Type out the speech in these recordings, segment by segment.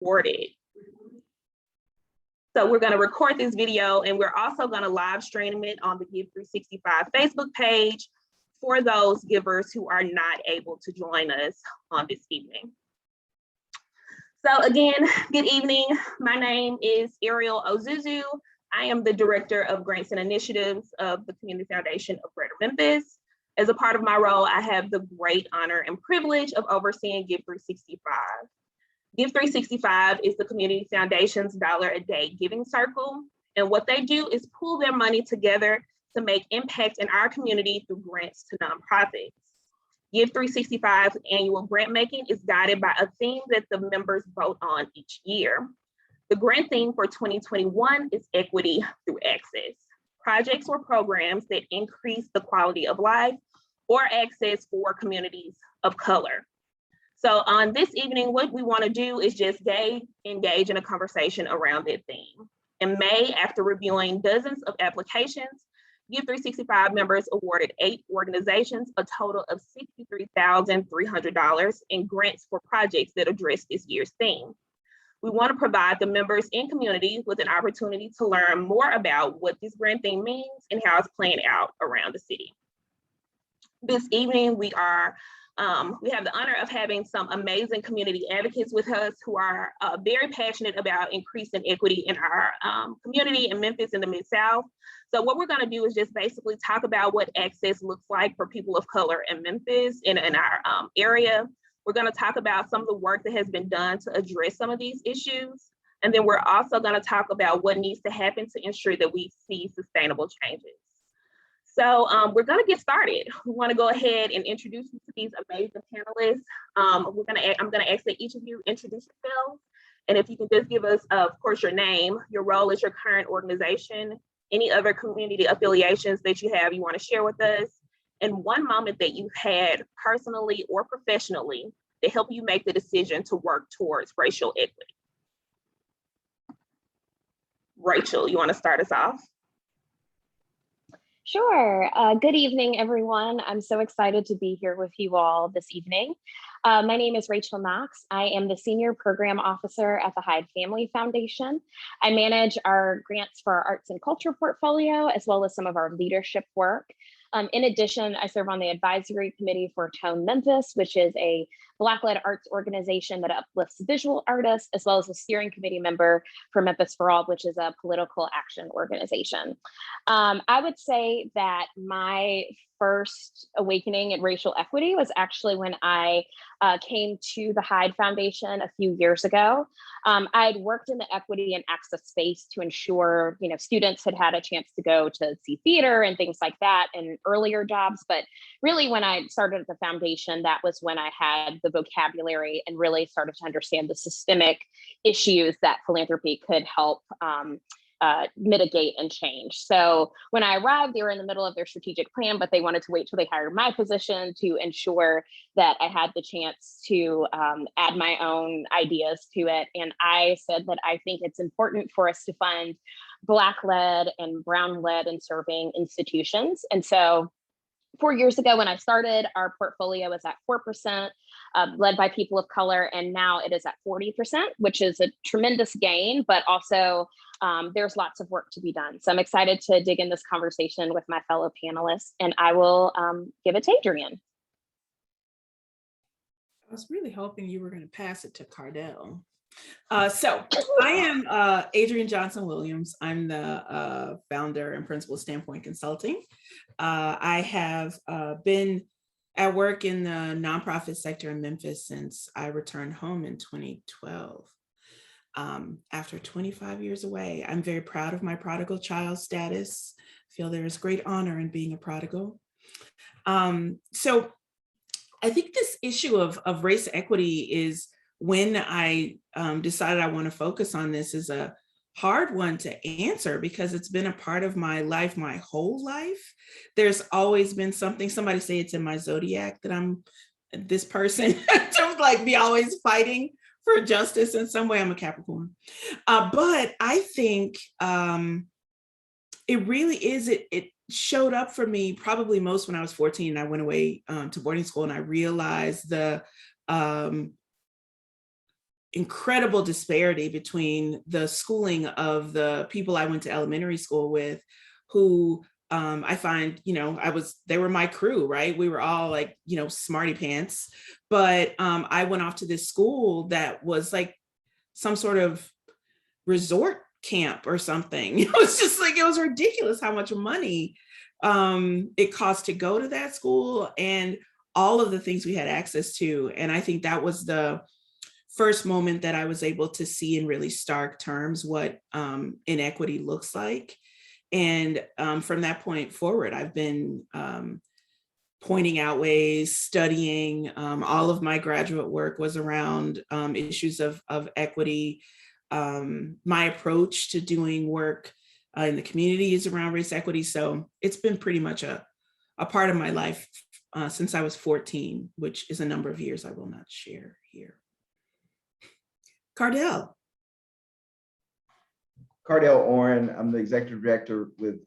recorded. So we're going to record this video, and we're also going to live stream it on the Give 365 Facebook page for those givers who are not able to join us on this evening. So again, good evening. My name is Ariel Ozuzu. I am the Director of Grants and Initiatives of the Community Foundation of Greater Memphis. As a part of my role, I have the great honor and privilege of overseeing Give 365. Give 365 is the Community Foundation's $1 a day giving circle. And what they do is pool their money together to make impact in our community through grants to nonprofits. Give 365's annual grant making is guided by a theme that the members vote on each year. The grant theme for 2021 is equity through access. Projects or programs that increase the quality of life or access for communities of color. So on this evening, what we want to do is just engage in a conversation around that theme. In May, after reviewing dozens of applications, Give 365 members awarded 8 organizations a total of $63,300 in grants for projects that address this year's theme. We want to provide the members in community with an opportunity to learn more about what this grant theme means and how it's playing out around the city. This evening, we have the honor of having some amazing community advocates with us who are very passionate about increasing equity in our community in Memphis in the Mid-South. So what we're gonna do is just basically talk about what access looks like for people of color in Memphis in our area. We're gonna talk about some of the work that has been done to address some of these issues. And then we're also gonna talk about what needs to happen to ensure that we see sustainable changes. So we're gonna get started. We wanna go ahead and introduce you to these amazing panelists. I'm gonna ask that each of you introduce yourselves. And if you can just give us, of course, your name, your role as your current organization, any other community affiliations that you have you wanna share with us, and one moment that you've had personally or professionally to help you make the decision to work towards racial equity. Rachel, you wanna start us off? Sure. Good evening, everyone. I'm so excited to be here with you all this evening. My name is Rachel Knox. I am the Senior Program Officer at the Hyde Family Foundation. I manage our grants for our arts and culture portfolio, as well as some of our leadership work. In addition, I serve on the advisory committee for Tone Memphis, which is a Black-led arts organization that uplifts visual artists, as well as a steering committee member for Memphis for All, which is a political action organization. I would say that my first awakening in racial equity was actually when I came to the Hyde Foundation a few years ago. I had worked in the equity and access space to ensure, students had a chance to go to see theater and things like that in earlier jobs. But really, when I started at the foundation, that was when I had the vocabulary and really started to understand the systemic issues that philanthropy could help mitigate and change. So when I arrived, they were in the middle of their strategic plan, but they wanted to wait till they hired my position to ensure that I had the chance to add my own ideas to it. And I said that I think it's important for us to fund Black-led and Brown-led and serving institutions. And so 4 years ago, when I started, our portfolio was at 4%, led by people of color, and now it is at 40%, which is a tremendous gain, but also there's lots of work to be done. So I'm excited to dig in this conversation with my fellow panelists, and I will give it to Adriane. I was really hoping you were going to pass it to Cardell. So I am Adriane Johnson-Williams. I'm the founder and principal of Standpoint Consulting. I have been at work in the nonprofit sector in Memphis since I returned home in 2012. After 25 years away, I'm very proud of my prodigal child status. I feel there is great honor in being a prodigal. So I think this issue of race equity is, when I decided I want to focus on this, is a hard one to answer because it's been a part of my life my whole life. There's always been something, somebody say it's in my zodiac that I'm this person to be always fighting for justice in some way. I'm a Capricorn. But I think it really is, it showed up for me probably most when I was 14 and I went away to boarding school, and I realized the incredible disparity between the schooling of the people I went to elementary school with, who I find, they were my crew, right? We were all like, smarty pants, but I went off to this school that was like some sort of resort camp or something. It was just like, it was ridiculous how much money it cost to go to that school and all of the things we had access to. And I think that was the first moment that I was able to see in really stark terms what inequity looks like. And from that point forward, I've been pointing out ways, studying. All of my graduate work was around issues of equity. My approach to doing work in the community is around race equity. So it's been pretty much a part of my life since I was 14, which is a number of years I will not share here. Cardell. Cardell Orrin, I'm the executive director with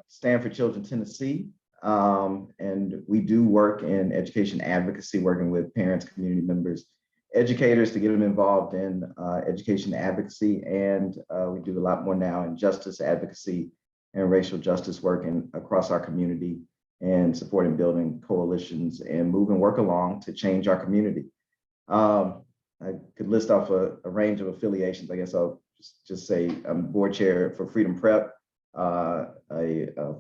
Stand for Children Tennessee. And we do work in education advocacy, working with parents, community members, educators to get them involved in education advocacy. And we do a lot more now in justice advocacy and racial justice work across our community, and supporting building coalitions and moving work along to change our community. I could list off a range of affiliations. I guess I'll just say I'm board chair for Freedom Prep, a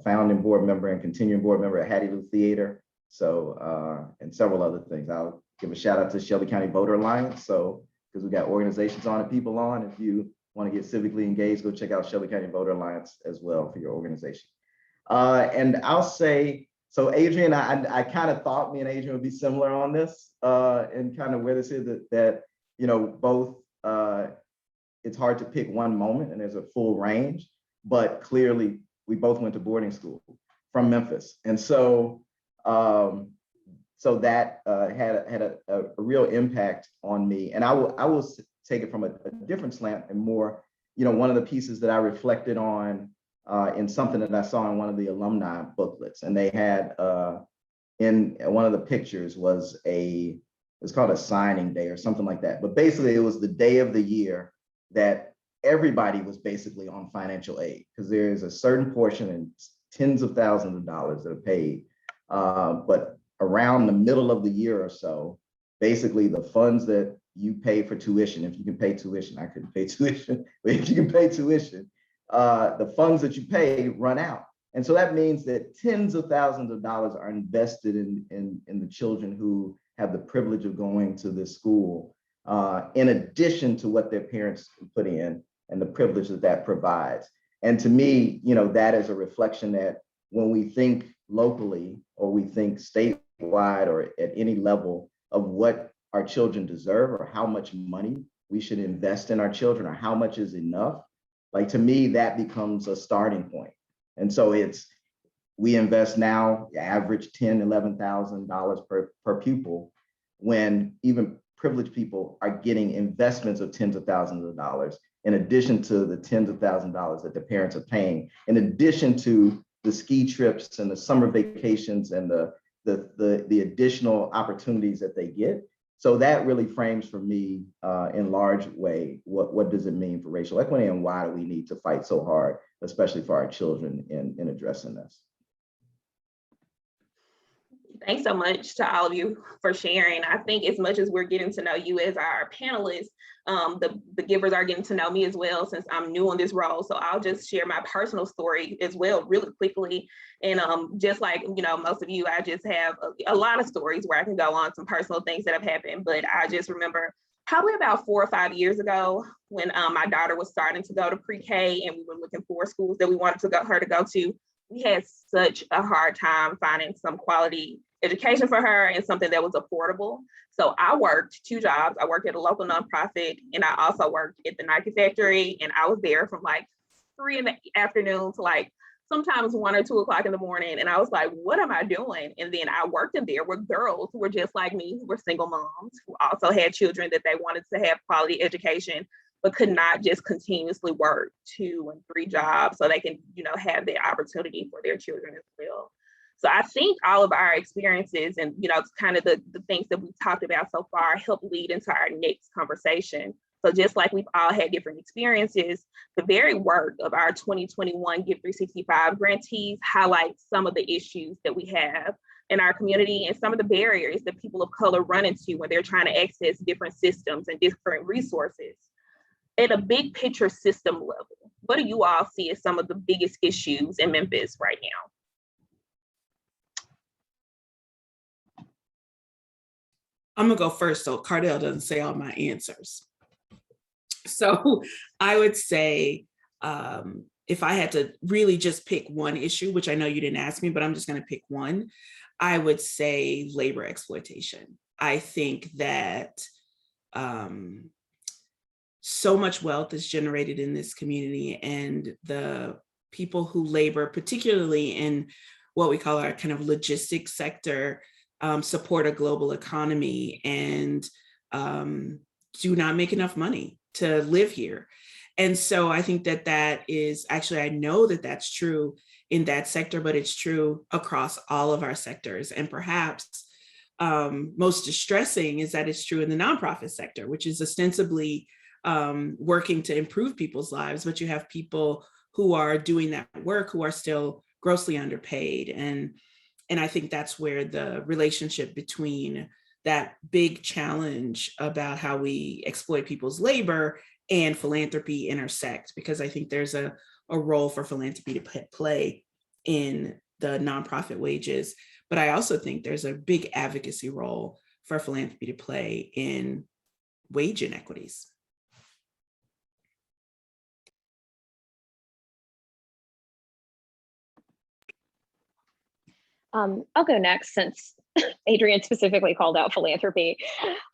founding board member and continuing board member at Hattie Lou Theater. So, and several other things. I'll give a shout out to Shelby County Voter Alliance. So, because we got organizations on and people on, if you want to get civically engaged, go check out Shelby County Voter Alliance as well for your organization. And I'll say, so Adriane, I kind of thought me and Adriane would be similar on this and kind of where this is that both, it's hard to pick one moment and there's a full range, but clearly we both went to boarding school from Memphis. And so, so that had a real impact on me. And I will take it from a different slant and more, one of the pieces that I reflected on in something that I saw in one of the alumni booklets. And they had in one of the pictures was it's called a signing day or something like that. But basically it was the day of the year that everybody was basically on financial aid, because there's a certain portion and tens of thousands of dollars that are paid. But around the middle of the year or so, basically the funds that you pay for tuition, if you can pay tuition, I couldn't pay tuition, but if you can pay tuition, the funds that you pay run out. And so that means that tens of thousands of dollars are invested in the children who have the privilege of going to this school, in addition to what their parents put in and the privilege that provides. And to me, that is a reflection that when we think locally or we think statewide or at any level of what our children deserve or how much money we should invest in our children or how much is enough, like to me, that becomes a starting point. And so we invest now average $10,000, $11,000 per pupil, when even privileged people are getting investments of tens of thousands of dollars, in addition to the tens of thousands of dollars that the parents are paying, in addition to the ski trips and the summer vacations and the additional opportunities that they get. So that really frames for me in large way, what does it mean for racial equity and why do we need to fight so hard, especially for our children in addressing this. Thanks so much to all of you for sharing. I think as much as we're getting to know you as our panelists, the givers are getting to know me as well, since I'm new in this role. So I'll just share my personal story as well really quickly. And just like, most of you, I just have a lot of stories where I can go on some personal things that have happened. But I just remember probably about 4 or 5 years ago when my daughter was starting to go to pre-K and we were looking for schools that we wanted her to go to. We had such a hard time finding some quality education for her and something that was affordable. So I worked 2 jobs. I worked at a local nonprofit and I also worked at the Nike factory. And I was there from like 3 in the afternoon to like sometimes 1 or 2 o'clock in the morning. And I was like, what am I doing? And then I worked in there with girls who were just like me, who were single moms, who also had children that they wanted to have quality education, but could not just continuously work 2 and 3 jobs so they can, have the opportunity for their children as well. So I think all of our experiences and, kind of the things that we've talked about so far help lead into our next conversation, So just like we've all had different experiences, the very work of our 2021 GiVE 365 grantees highlights some of the issues that we have in our community and some of the barriers that people of color run into when they're trying to access different systems and different resources. At a big picture system level, what do you all see as some of the biggest issues in Memphis right now? I'm gonna go first so Cardell doesn't say all my answers. So I would say, if I had to really just pick one issue, which I know you didn't ask me, but I'm just gonna pick one, I would say labor exploitation. I think that so much wealth is generated in this community, and the people who labor, particularly in what we call our kind of logistics sector, support a global economy and do not make enough money to live here. And so I think that that is actually, I know that that's true in that sector, but it's true across all of our sectors. And perhaps most distressing is that it's true in the nonprofit sector, which is ostensibly working to improve people's lives, but you have people who are doing that work who are still grossly underpaid. And I think that's where the relationship between that big challenge about how we exploit people's labor and philanthropy intersect, because I think there's a role for philanthropy to play in the nonprofit wages. But I also think there's a big advocacy role for philanthropy to play in wage inequities. I'll go next since Adrienne specifically called out philanthropy.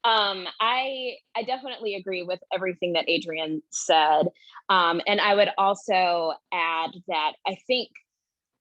I definitely agree with everything that Adrienne said. And I would also add that I think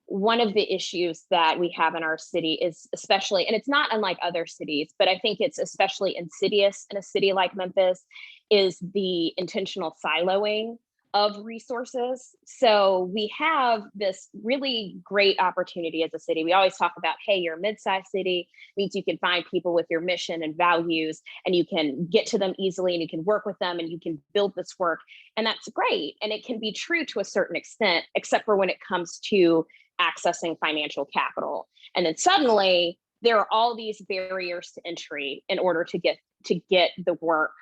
one of the issues that we have in our city is especially, and it's not unlike other cities, but I think it's especially insidious in a city like Memphis, is the intentional siloing of resources. So we have this really great opportunity as a city. We always talk about, hey, you're a mid-sized city, means you can find people with your mission and values, and you can get to them easily, and you can work with them, and you can build this work. And that's great. And it can be true to a certain extent, except for when it comes to accessing financial capital. And then suddenly there are all these barriers to entry in order to get the work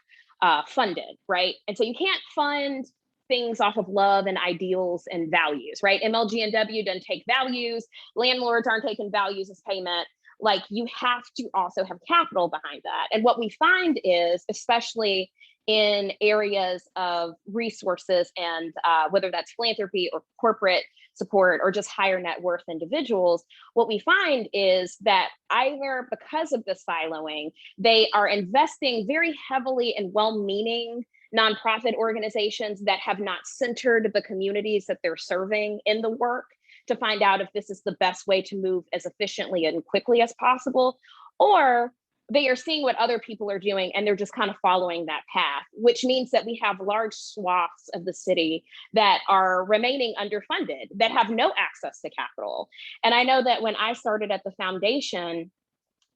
funded, right? And so you can't fund things off of love and ideals and values, right? MLG&W doesn't take values. Landlords aren't taking values as payment. Like, you have to also have capital behind that. And what we find is, especially in areas of resources and whether that's philanthropy or corporate support or just higher net worth individuals, what we find is that either because of the siloing, they are investing very heavily in well-meaning nonprofit organizations that have not centered the communities that they're serving in the work to find out if this is the best way to move as efficiently and quickly as possible, or they are seeing what other people are doing and they're just kind of following that path, which means that we have large swaths of the city that are remaining underfunded, that have no access to capital. And I know that when I started at the foundation,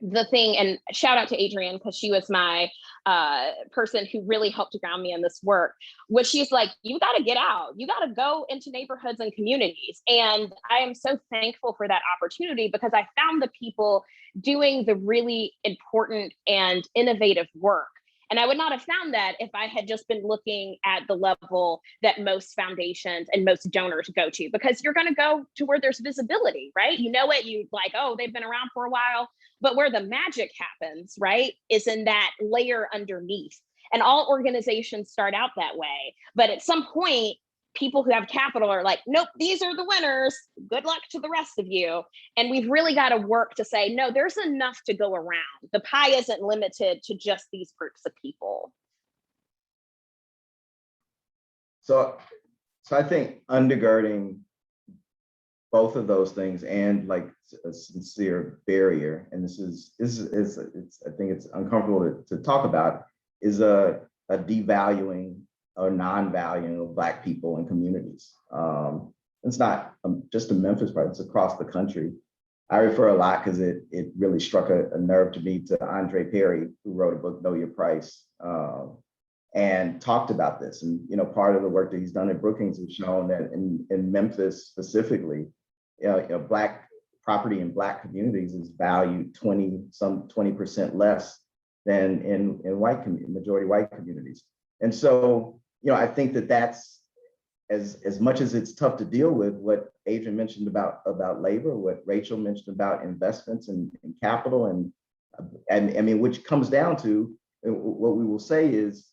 the thing, and shout out to Adrienne, because she was my person who really helped to ground me in this work, was she's like, you got to get out. You got to go into neighborhoods and communities. And I am so thankful for that opportunity, because I found the people doing the really important and innovative work. And I would not have found that if I had just been looking at the level that most foundations and most donors go to, because you're going to go to where there's visibility, right? You know it, you like, oh, they've been around for a while. But where the magic happens, right, is in that layer underneath. And all organizations start out that way. But at some point, people who have capital are like, nope, these are the winners. Good luck to the rest of you. And we've really got to work to say, no, there's enough to go around. The pie isn't limited to just these groups of people. So I think undergirding both of those things, and like a sincere barrier, and this is I think it's uncomfortable to talk about, is a devaluing or non-valuing of Black people and communities. It's not just a Memphis part, it's across the country. I refer a lot because it really struck a nerve to me to Andre Perry, who wrote a book, Know Your Price. and talked about this. And, you know, part of the work that he's done at Brookings has shown that in Memphis specifically, Black property in Black communities is valued 20% less than in majority white communities. And so, you know, I think that that's, as much as it's tough to deal with, what Adriane mentioned about labor, what Rachel mentioned about investments and capital, and I mean, which comes down to what we will say is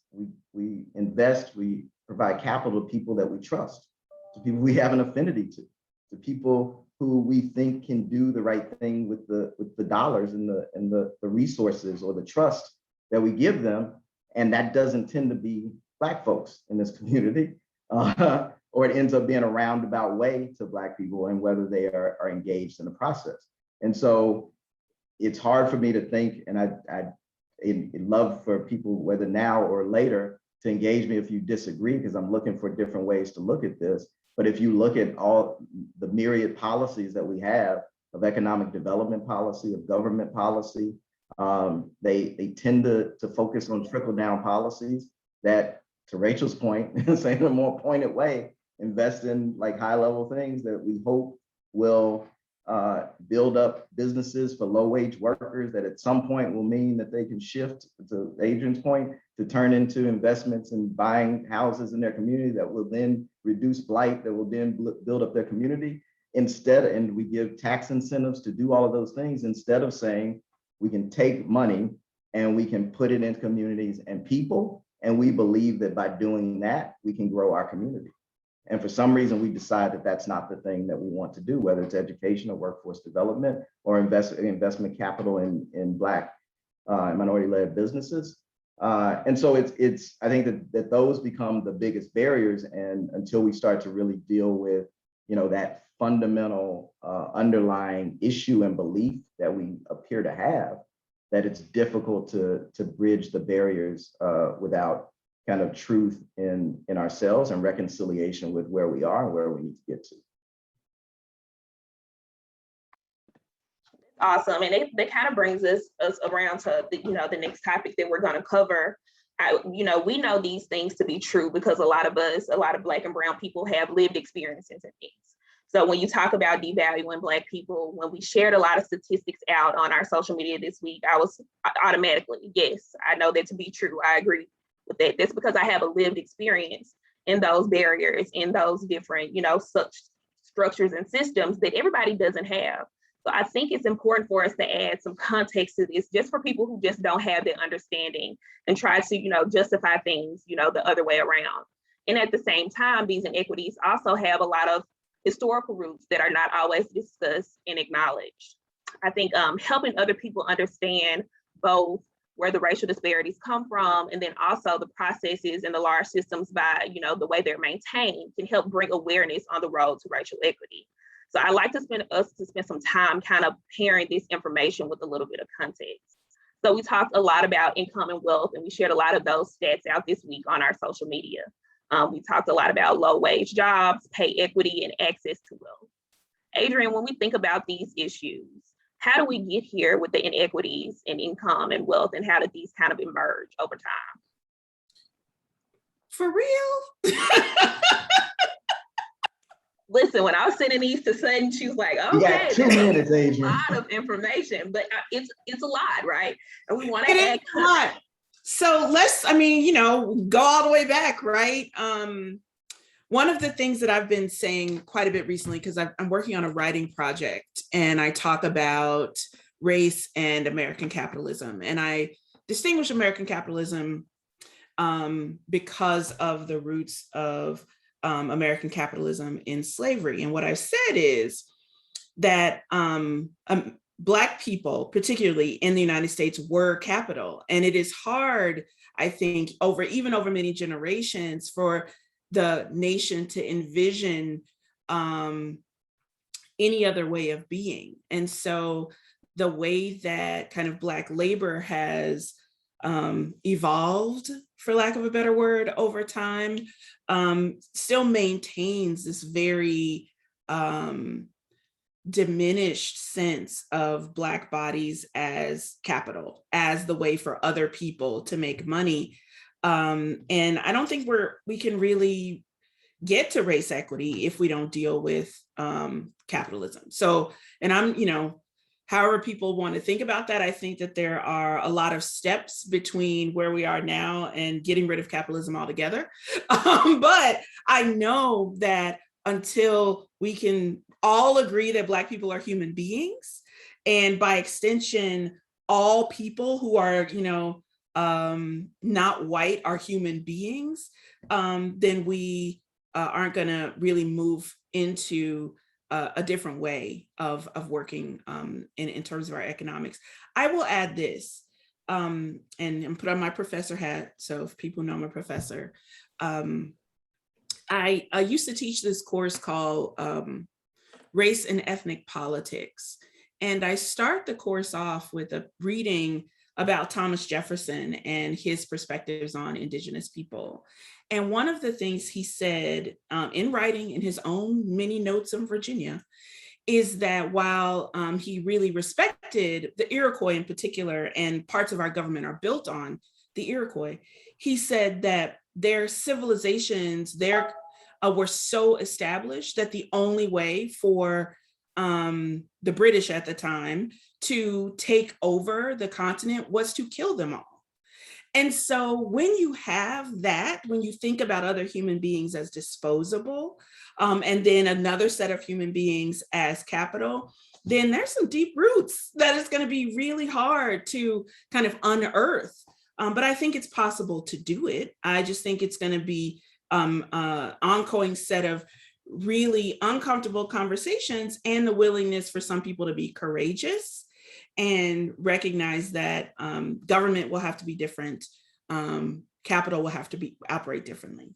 we invest, we provide capital to people that we trust, to people we have an affinity to people who we think can do the right thing with the dollars and the resources or the trust that we give them. And that doesn't tend to be Black folks in this community, or it ends up being a roundabout way to Black people and whether they are engaged in the process. And so it's hard for me to think, and I'd love for people, whether now or later, to engage me if you disagree, because I'm looking for different ways to look at this. But if you look at all the myriad policies that we have of economic development policy, of government policy, they tend to focus on trickle-down policies that, to Rachel's point, saying in a more pointed way, invest in like high-level things that we hope will build up businesses for low-wage workers that at some point will mean that they can shift, to Adriane's point, to turn into investments in buying houses in their community that will then reduce blight, that will then build up their community instead. And we give tax incentives to do all of those things instead of saying we can take money and we can put it in communities and people. And we believe that by doing that, we can grow our community. And for some reason, we decide that that's not the thing that we want to do, whether it's education or workforce development or investment capital in Black and minority-led businesses. And so it's I think that those become the biggest barriers. And until we start to really deal with, you know, that fundamental underlying issue and belief that we appear to have, that it's difficult to bridge the barriers without kind of truth in ourselves and reconciliation with where we are and where we need to get to. Awesome, and that kind of brings us around to the next topic that we're going to cover. We know these things to be true because a lot of Black and Brown people have lived experiences in things. So when you talk about devaluing Black people, when we shared a lot of statistics out on our social media this week, I was automatically, yes, I know that to be true. I agree with that. That's because I have a lived experience in those barriers, in those different, such structures and systems that everybody doesn't have. So I think it's important for us to add some context to this, just for people who just don't have the understanding and try to, justify things, the other way around. And at the same time, these inequities also have a lot of historical roots that are not always discussed and acknowledged. I think helping other people understand both where the racial disparities come from, and then also the processes and the large systems by, the way they're maintained, can help bring awareness on the road to racial equity. So I like to spend some time kind of pairing this information with a little bit of context. So we talked a lot about income and wealth, and we shared a lot of those stats out this week on our social media. We talked a lot about low wage jobs, pay equity, and access to wealth. Adriane, when we think about these issues, how do we get here with the inequities in income and wealth, and how did these kind of emerge over time? For real? Listen, when I was sending these to Sutton, she was like, okay, you got 2 minutes, Adriane. A lot of information, but it's a lot, right? And we want to add a lot. So let's, go all the way back, right? One of the things that I've been saying quite a bit recently, because I'm working on a writing project and I talk about race and American capitalism. And I distinguish American capitalism because of the roots of American capitalism in slavery. And what I've said is that Black people, particularly in the United States, were capital. And it is hard, I think, over many generations for the nation to envision any other way of being. And so the way that kind of Black labor has evolved, for lack of a better word, over time, still maintains this very diminished sense of Black bodies as capital, as the way for other people to make money. And I don't think we can really get to race equity if we don't deal with capitalism. So, and however people want to think about that, I think that there are a lot of steps between where we are now and getting rid of capitalism altogether. But I know that until we can all agree that Black people are human beings, and by extension, all people who are, not white are human beings, then we aren't going to really move into a different way of working in terms of our economics. I will add this, and put on my professor hat. So if people know I'm a professor, I used to teach this course called Race and Ethnic Politics. And I start the course off with a reading about Thomas Jefferson and his perspectives on Indigenous people. And one of the things he said in writing in his own many notes in Virginia is that while he really respected the Iroquois in particular, and parts of our government are built on the Iroquois, he said that their civilizations were so established that the only way for the British at the time to take over the continent was to kill them all. And so when you have that, when you think about other human beings as disposable, and then another set of human beings as capital, then there's some deep roots that it's going to be really hard to kind of unearth. But I think it's possible to do it. I just think it's going to be an ongoing set of really uncomfortable conversations, and the willingness for some people to be courageous and recognize that government will have to be different, capital will have to operate differently.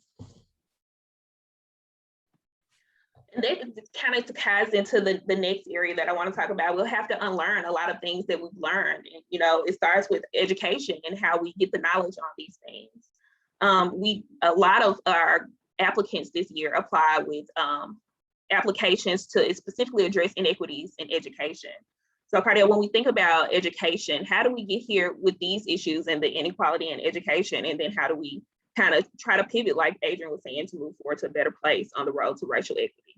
And that kind of ties into the next area that I want to talk about. We'll have to unlearn a lot of things that we've learned. And, it starts with education and how we get the knowledge on these things. A lot of our applicants this year apply with applications to specifically address inequities in education. So Cardell, when we think about education, how do we get here with these issues and the inequality in education? And then how do we kind of try to pivot, like Adriane was saying, to move forward to a better place on the road to racial equity?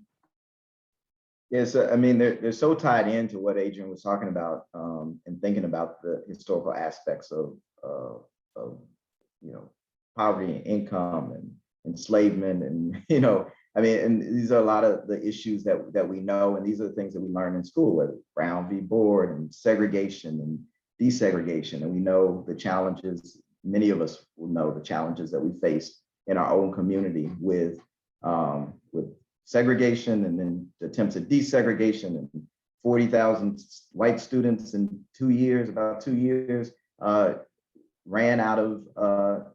Yes, I mean, they're so tied into what Adriane was talking about, and thinking about the historical aspects of poverty and income and enslavement, and and these are a lot of the issues that we know, and these are the things that we learn in school, whether Brown v. Board and segregation and desegregation, and we know the challenges. Many of us will know the challenges that we face in our own community with segregation, and then the attempts at desegregation, and 40,000 white students in about 2 years, ran out of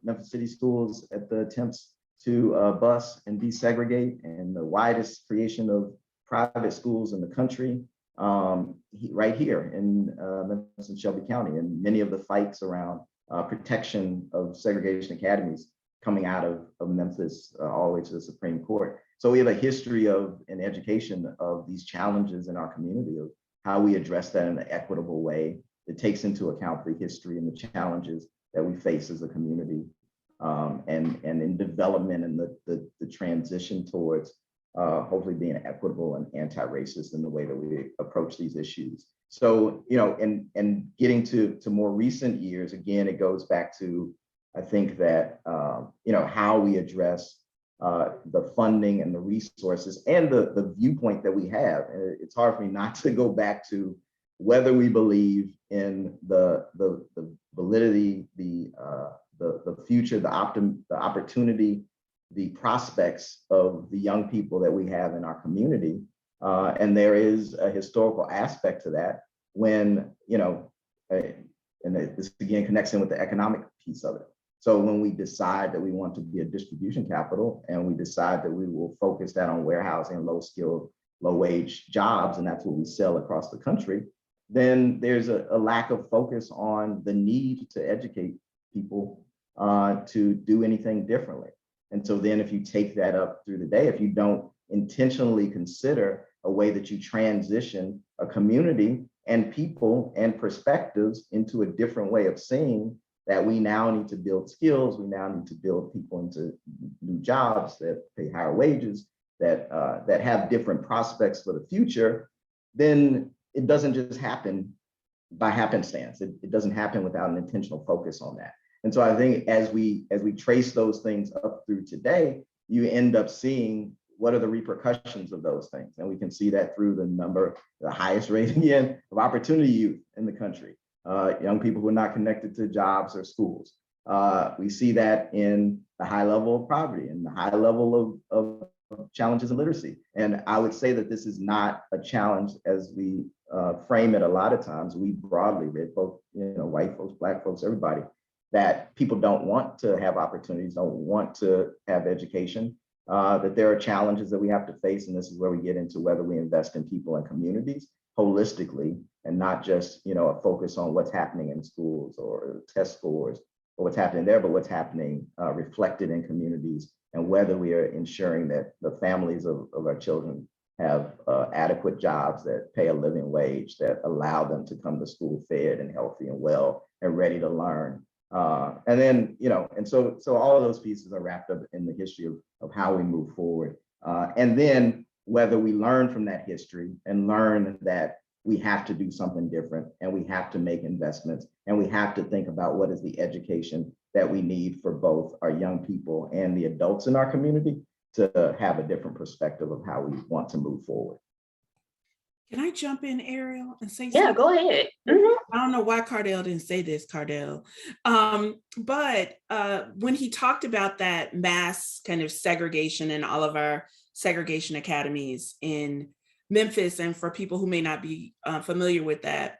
Memphis City schools at the attempts to bus and desegregate, and the widest creation of private schools in the country, right here in Memphis and Shelby County, and many of the fights around protection of segregation academies coming out of Memphis all the way to the Supreme Court. So we have a history in education of these challenges in our community, of how we address that in an equitable way that takes into account the history and the challenges that we face as a community, and in development and the transition towards hopefully being equitable and anti-racist in the way that we approach these issues. So, and getting to more recent years, again, it goes back to, I think that, how we address the funding and the resources and the viewpoint that we have. It's hard for me not to go back to whether we believe in the validity, the future, the opportunity, the prospects of the young people that we have in our community. And there is a historical aspect to that when, and this again connects in with the economic piece of it. So when we decide that we want to be a distribution capital, and we decide that we will focus that on warehousing, low-skilled, low-wage jobs, and that's what we sell across the country, then there's a lack of focus on the need to educate people to do anything differently. And so then if you take that up through the day, if you don't intentionally consider a way that you transition a community and people and perspectives into a different way of seeing that we now need to build skills, we now need to build people into new jobs that pay higher wages, that have different prospects for the future, then it doesn't just happen by happenstance. It doesn't happen without an intentional focus on that. And so I think as we trace those things up through today, you end up seeing what are the repercussions of those things. And we can see that through the highest rate again of opportunity youth in the country, young people who are not connected to jobs or schools. We see that in the high level of poverty and the high level of challenges in literacy. And I would say that this is not a challenge as we frame it a lot of times. We broadly read, both white folks, Black folks, everybody, that people don't want to have opportunities, don't want to have education, that there are challenges that we have to face. And this is where we get into whether we invest in people and communities holistically and not just a focus on what's happening in schools or test scores or what's happening there, but what's happening reflected in communities, and whether we are ensuring that the families of our children have adequate jobs that pay a living wage, that allow them to come to school fed and healthy and well and ready to learn. And then, and so all of those pieces are wrapped up in the history of how we move forward. And then whether we learn from that history and learn that we have to do something different and we have to make investments and we have to think about what is the education that we need for both our young people and the adults in our community to have a different perspective of how we want to move forward. Can I jump in, Ariel, and say Yeah, something? go ahead. Mm-hmm. I don't know why Cardell didn't say this, Cardell. But when he talked about that mass kind of segregation in all of our segregation academies in Memphis, and for people who may not be familiar with that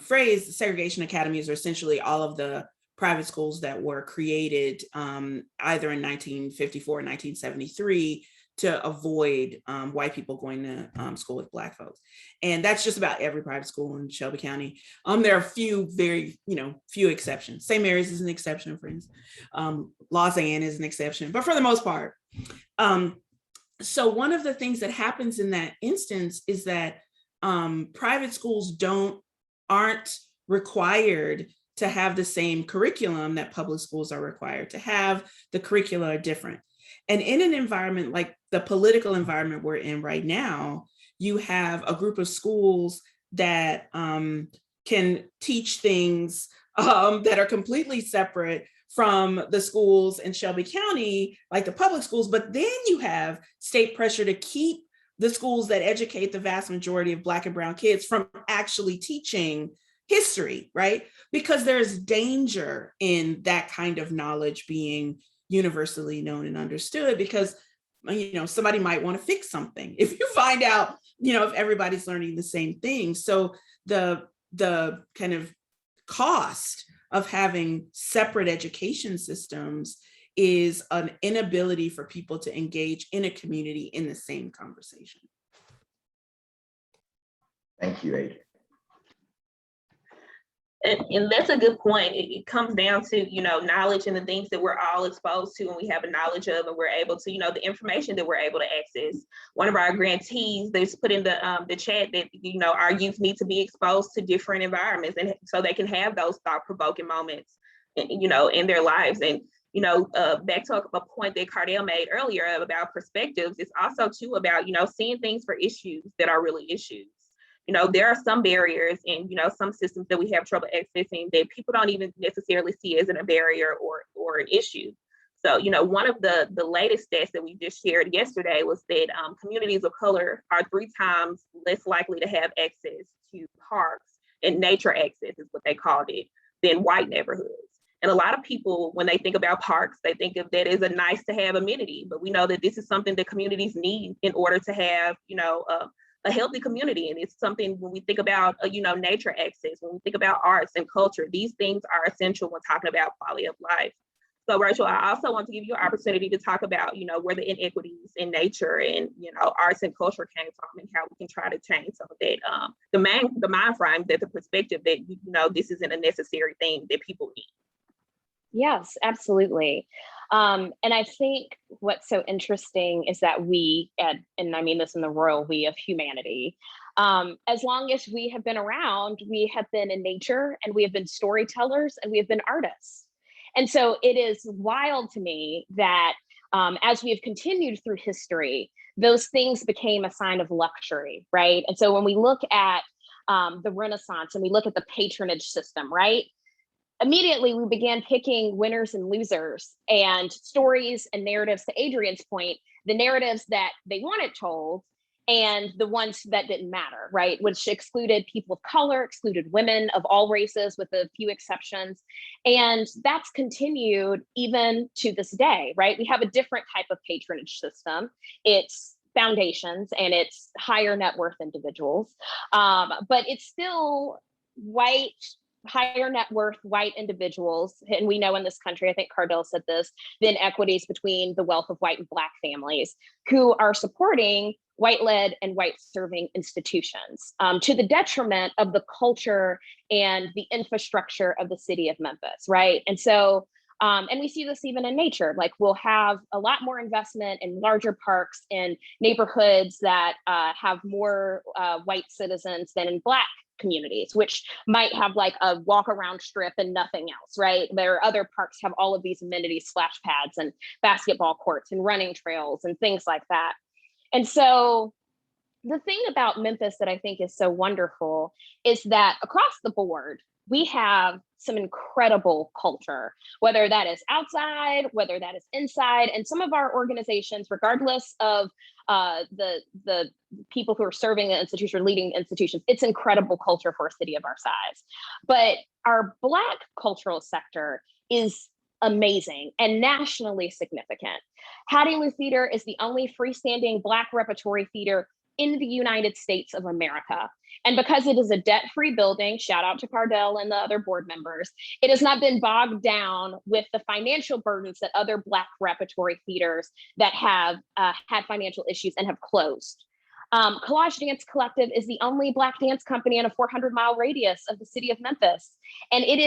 phrase, segregation academies are essentially all of the private schools that were created either in 1954 or 1973 to avoid white people going to school with Black folks. And that's just about every private school in Shelby County. There are a few few exceptions. St. Mary's is an exception, for instance. Los Angeles is an exception, but for the most part. So one of the things that happens in that instance is that private schools aren't required to have the same curriculum that public schools are required to have. The curricula are different. And in an environment like the political environment we're in right now, you have a group of schools that can teach things that are completely separate from the schools in Shelby County, like the public schools, but then you have state pressure to keep the schools that educate the vast majority of Black and brown kids from actually teaching history, right? Because there's danger in that kind of knowledge being universally known and understood, because somebody might want to fix something if you find out if everybody's learning the same thing. So the kind of cost of having separate education systems is an inability for people to engage in a community in the same conversation. Thank you, Adriane. And that's a good point. It comes down to, knowledge and the things that we're all exposed to and we have a knowledge of, and we're able to, the information that we're able to access. One of our grantees, they just put in the chat that, our youth need to be exposed to different environments, and so they can have those thought-provoking moments, in their lives. And, back to a point that Cardell made earlier about perspectives, it's also too about, seeing things for issues that are really issues. There are some barriers and, some systems that we have trouble accessing that people don't even necessarily see as a barrier or an issue. So, one of the latest stats that we just shared yesterday was that communities of color are 3 times less likely to have access to parks, and nature access is what they called it, than white neighborhoods. And a lot of people, when they think about parks, they think of that as a nice to have amenity, but we know that this is something that communities need in order to have, a healthy community. And it's something when we think about, nature access, when we think about arts and culture, these things are essential when talking about quality of life. So Rachel, I also want to give you an opportunity to talk about, where the inequities in nature and, arts and culture came from, and how we can try to change some of that, the mind frame, that the perspective that, this isn't a necessary thing that people need. Yes, absolutely. And I think what's so interesting is that we, and I mean this in the royal we of humanity, as long as we have been around, we have been in nature and we have been storytellers and we have been artists. And so it is wild to me that as we have continued through history, those things became a sign of luxury, right? And so when we look at the Renaissance and we look at the patronage system, right? Immediately we began picking winners and losers and stories and narratives, to Adriane's point, the narratives that they wanted told and the ones that didn't matter, right? Which excluded people of color, excluded women of all races with a few exceptions. And that's continued even to this day, right? We have a different type of patronage system. It's foundations and it's higher net worth individuals, but it's still white, higher net worth white individuals, and we know in this country, I think Cardell said this, the inequities between the wealth of white and Black families who are supporting white-led and white-serving institutions to the detriment of the culture and the infrastructure of the city of Memphis, right? And so, and we see this even in nature, like we'll have a lot more investment in larger parks in neighborhoods that have more white citizens than in Black communities, which might have like a walk around strip and nothing else, right? There are other parks have all of these amenities, splash pads and basketball courts and running trails and things like that. And so the thing about Memphis that I think is so wonderful is that across the board, we have some incredible culture, whether that is outside, whether that is inside, and some of our organizations, regardless of the people who are serving the institution or leading institutions, it's incredible culture for a city of our size. But our Black cultural sector is amazing and nationally significant. Hattie Lou Theater is the only freestanding Black repertory theater in the United States of America. And because it is a debt-free building, shout out to Cardell and the other board members, it has not been bogged down with the financial burdens that other Black repertory theaters that have had financial issues and have closed. Collage Dance Collective is the only Black dance company in a 400-mile radius of the city of Memphis. And it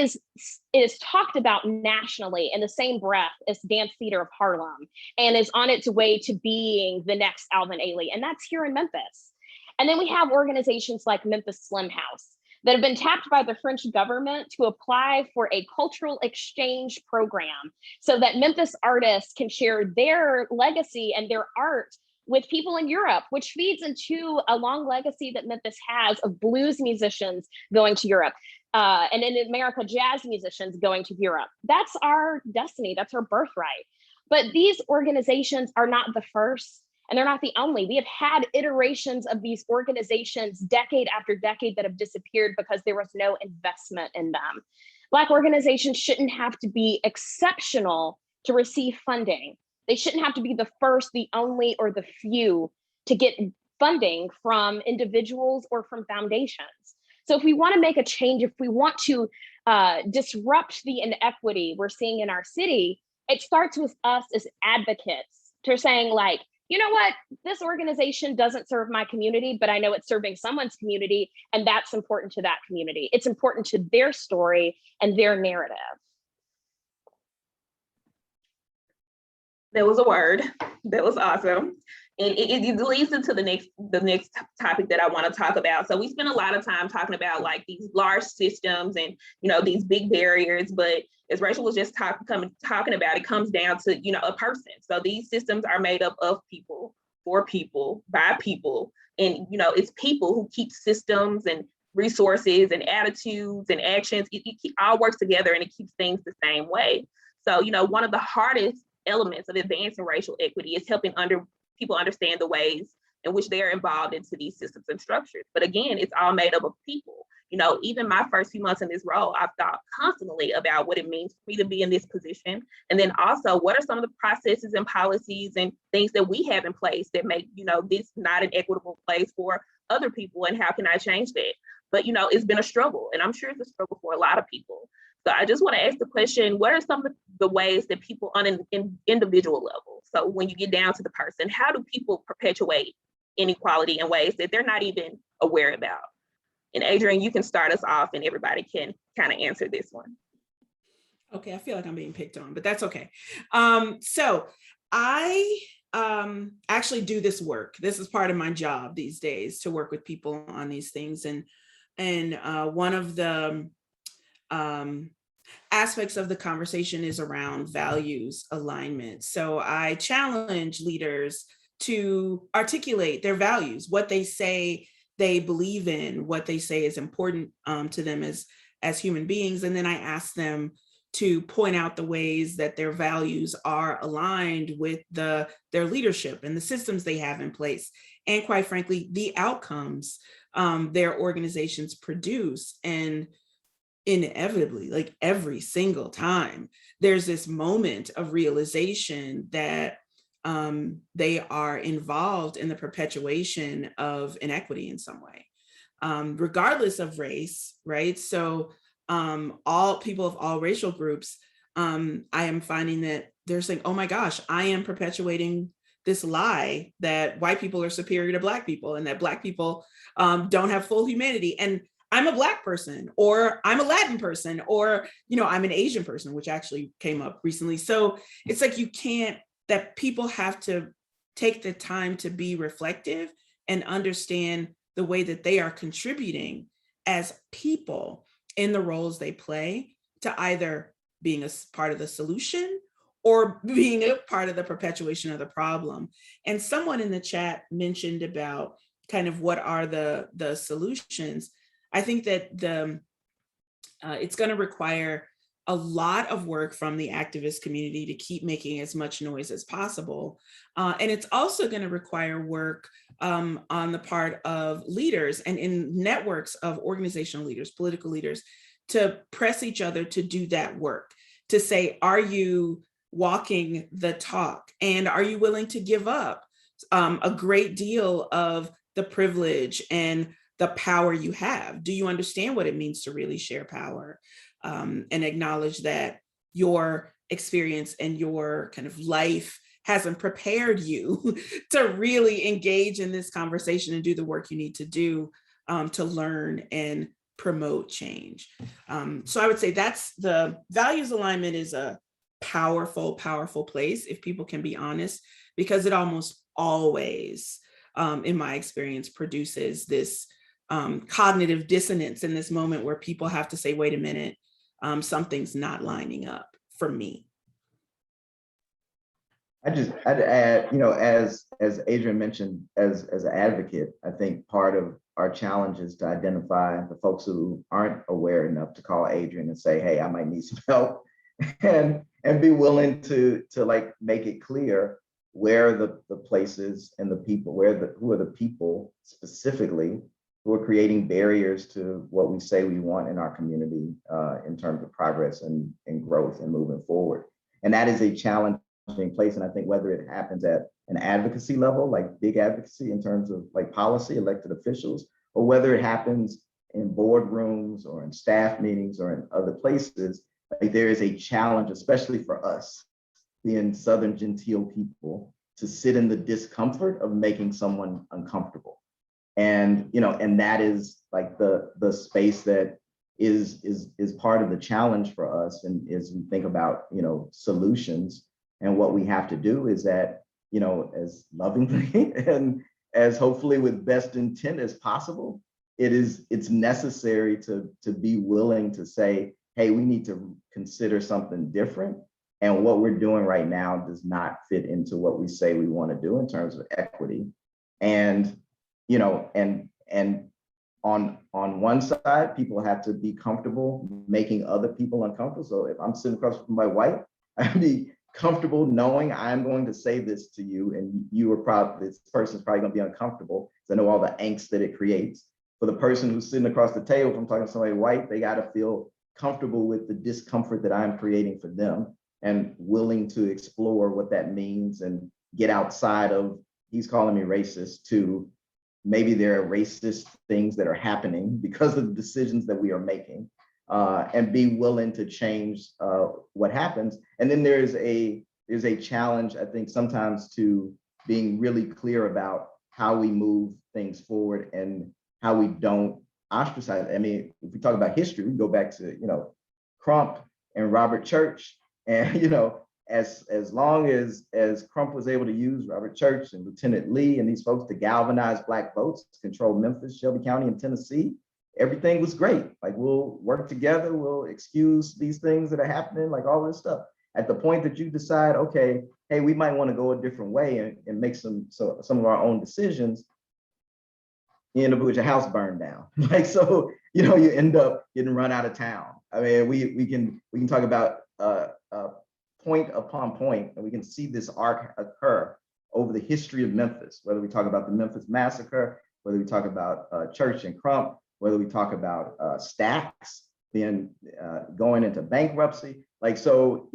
is talked about nationally in the same breath as Dance Theater of Harlem and is on its way to being the next Alvin Ailey. And that's here in Memphis. And then we have organizations like Memphis Slim House that have been tapped by the French government to apply for a cultural exchange program so that Memphis artists can share their legacy and their art with people in Europe, which feeds into a long legacy that Memphis has of blues musicians going to Europe. And in America, jazz musicians going to Europe. That's our destiny, that's our birthright. But these organizations are not the first and they're not the only. We have had iterations of these organizations decade after decade that have disappeared because there was no investment in them. Black organizations shouldn't have to be exceptional to receive funding. They shouldn't have to be the first, the only, or the few to get funding from individuals or from foundations. So if we want to make a change, if we want to disrupt the inequity we're seeing in our city, it starts with us as advocates to saying like, you know what, this organization doesn't serve my community, but I know it's serving someone's community, and that's important to that community. It's important to their story and their narrative. That was a word. That was awesome. And it leads into the next topic that I want to talk about. So we spend a lot of time talking about like these large systems and, you know, these big barriers, but as Rachel was just talking about, it comes down to, you know, a person. So these systems are made up of people, for people, by people. And, you know, it's people who keep systems and resources and attitudes and actions. It all works together and it keeps things the same way. So, you know, one of the hardest elements of advancing racial equity is helping people understand the ways in which they are involved into these systems and structures. But again, it's all made up of people. You know, even my first few months in this role, I've thought constantly about what it means for me to be in this position. And then also, what are some of the processes and policies and things that we have in place that make, you know, this not an equitable place for other people, and how can I change that? But, you know, it's been a struggle, and I'm sure it's a struggle for a lot of people. So I just want to ask the question, what are some of the ways that people on an individual level, so when you get down to the person, how do people perpetuate inequality in ways that they're not even aware about? And Adriane, you can start us off and everybody can kind of answer this one. Okay, I feel like I'm being picked on, but that's okay. So I actually do this work. This is part of my job these days, to work with people on these things. And one of the aspects of the conversation is around values alignment. So I challenge leaders to articulate their values, what they say they believe in, what they say is important to them as human beings. And then I ask them to point out the ways that their values are aligned with their leadership and the systems they have in place. And quite frankly, the outcomes their organizations produce. And inevitably, like every single time, there's this moment of realization that they are involved in the perpetuation of inequity in some way, regardless of race, right? So all people of all racial groups, I am finding that they're saying, oh my gosh, I am perpetuating this lie that white people are superior to Black people and that Black people don't have full humanity. And I'm a Black person, or I'm a Latin person, or, I'm an Asian person, which actually came up recently. So it's like that people have to take the time to be reflective and understand the way that they are contributing as people in the roles they play to either being a part of the solution or being a part of the perpetuation of the problem. And someone in the chat mentioned about kind of what are the solutions. I think that it's going to require a lot of work from the activist community to keep making as much noise as possible. And it's also going to require work on the part of leaders and in networks of organizational leaders, political leaders, to press each other to do that work, to say, are you walking the talk? And are you willing to give up a great deal of the privilege and the power you have? Do you understand what it means to really share power? And acknowledge that your experience and your kind of life hasn't prepared you to really engage in this conversation and do the work you need to do to learn and promote change. So I would say that's the values alignment is a powerful, powerful place if people can be honest, because it almost always, in my experience, produces this cognitive dissonance in this moment where people have to say, wait a minute, something's not lining up for me. I'd add, as Adriane mentioned, as an advocate, I think part of our challenge is to identify the folks who aren't aware enough to call Adriane and say, hey, I might need some help, and be willing to like make it clear where the places and the people, who are the people specifically who are creating barriers to what we say we want in our community in terms of progress and growth and moving forward. And that is a challenging place. And I think whether it happens at an advocacy level, like big advocacy in terms of like policy, elected officials, or whether it happens in boardrooms or in staff meetings or in other places, like there is a challenge, especially for us being Southern genteel people, to sit in the discomfort of making someone uncomfortable. And and that is like the space that is part of the challenge for us. And as we think about solutions, and what we have to do is that as lovingly and as hopefully with best intent as possible, it's necessary to be willing to say, hey, we need to consider something different. And what we're doing right now does not fit into what we say we want to do in terms of equity. And and on one side, people have to be comfortable making other people uncomfortable. So if I'm sitting across from my wife, I'd be comfortable knowing I'm going to say this to you, and this person's probably going to be uncomfortable because I know all the angst that it creates. For the person who's sitting across the table, if I'm talking to somebody white, they got to feel comfortable with the discomfort that I'm creating for them and willing to explore what that means and get outside of, he's calling me racist, to maybe there are racist things that are happening because of the decisions that we are making, and be willing to change what happens. And then there's a challenge, I think, sometimes to being really clear about how we move things forward and how we don't ostracize. I mean, if we talk about history, we go back to Crump and Robert Church. And, as long as Crump was able to use Robert Church and Lieutenant Lee and these folks to galvanize Black votes, control Memphis, Shelby County, and Tennessee, everything was great. Like, we'll work together, we'll excuse these things that are happening, like all this stuff. At the point that you decide, okay, hey, we might want to go a different way and make some of our own decisions, you end up with your house burned down. Like, so, you end up getting run out of town. I mean, we can talk about point upon point, and we can see this arc occur over the history of Memphis, whether we talk about the Memphis Massacre, whether we talk about Church and Crump, whether we talk about Stacks going into bankruptcy. Like, so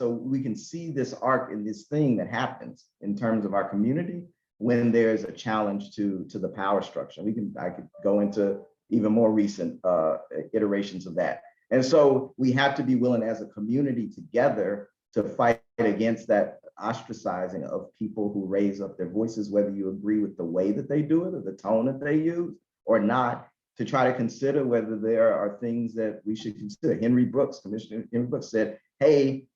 we can see this arc in this thing that happens in terms of our community when there's a challenge to the power structure. I could go into even more recent iterations of that. And so we have to be willing as a community together to fight against that ostracizing of people who raise up their voices, whether you agree with the way that they do it or the tone that they use or not, to try to consider whether there are things that we should consider. Commissioner Henry Brooks said, hey,